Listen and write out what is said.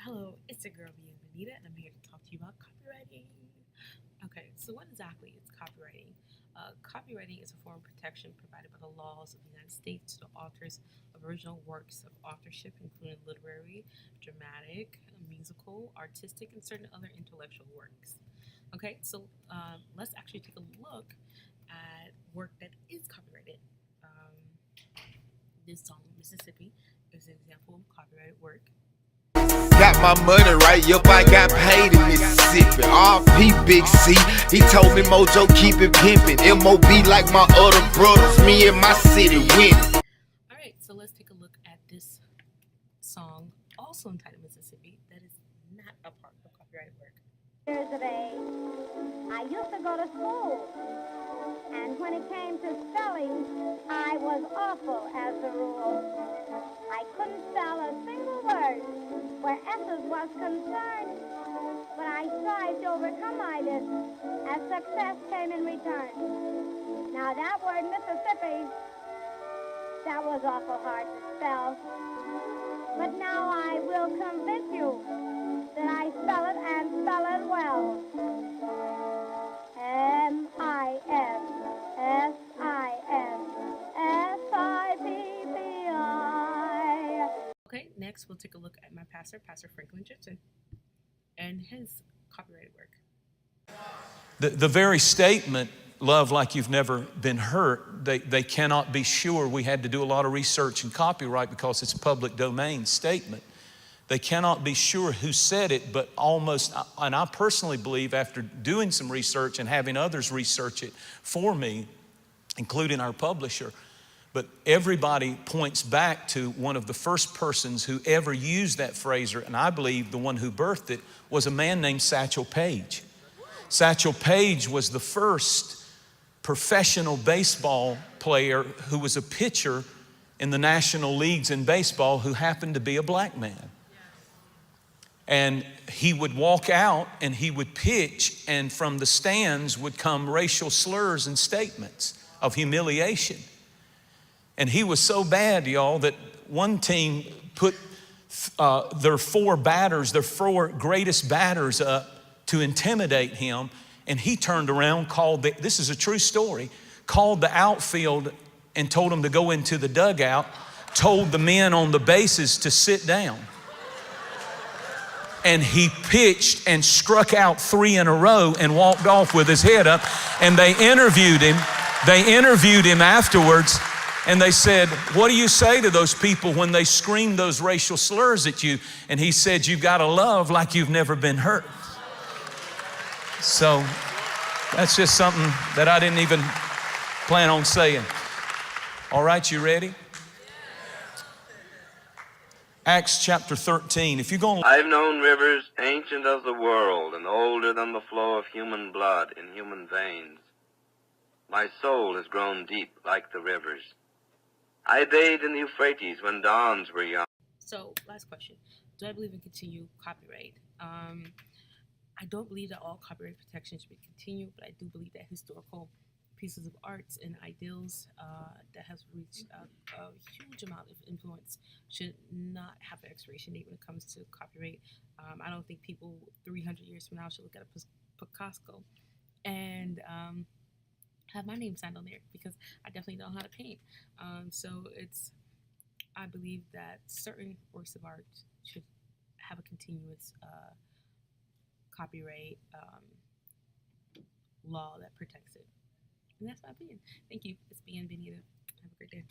Hello, it's your girl Benita, and I'm here to talk to you about copywriting. Okay, so what exactly is copywriting? Copywriting is a form of protection provided by the laws of the United States to the authors of original works of authorship, including literary, dramatic, musical, artistic, and certain other intellectual works. Okay, so let's actually take a look at work that is copyrighted. This song, Mississippi, is an example of copyrighted work. Got my money right up, I got paid in Mississippi. RP Big C, he told me Mojo keep it pimpin'. MOB like my other brothers, me and my city winning. Alright, so let's take a look at this song, also entitled Mississippi, that is not a part of copyrighted work. Years of age, I used to go to school, and when it came to spelling, I was awful as a rule. I couldn't spell a single word where S's was concerned, but I strived to overcome my this as success came in return. Now that word Mississippi, that was awful hard to spell, but now I will convince you that I spell it and spell it well. Mississippi. Okay, next we'll take a look at my pastor, Pastor Franklin Gibson, and his copyrighted work. The very statement, love like you've never been hurt, they cannot be sure. We had to do a lot of research in copyright because it's a public domain statement. They cannot be sure who said it, but almost, and I personally believe after doing some research and having others research it for me, including our publisher, but everybody points back to one of the first persons who ever used that phrase, and I believe the one who birthed it was a man named Satchel Paige. Satchel Paige was the first professional baseball player who was a pitcher in the national leagues in baseball who happened to be a black man. And he would walk out and he would pitch, and from the stands would come racial slurs and statements of humiliation. And he was so bad, y'all, that one team put their four greatest batters up to intimidate him. And he turned around, this is a true story, called the outfield and told them to go into the dugout, told the men on the bases to sit down. And he pitched and struck out 3 in a row and walked off with his head up. And they interviewed him afterwards, and they said, what do you say to those people when they scream those racial slurs at you? And he said, you've got to love like you've never been hurt. So that's just something that I didn't even plan on saying. All right, you ready? Acts chapter 13. If you're going, I've known rivers ancient as the world and older than the flow of human blood in human veins. My soul has grown deep like the rivers. I bathed in the Euphrates when dawns were young. So, last question. Do I believe in continued copyright? I don't believe that all copyright protections should continue, but I do believe that historical pieces of arts and ideals that has reached a huge amount of influence should not have an expiration date when it comes to copyright. I don't think people 300 years from now should look at a Picasso and have my name signed on there, because I definitely don't know how to paint. I believe that certain works of art should have a continuous copyright law that protects it. And that's my opinion. Thank you. It's BN Benita. Have a great day.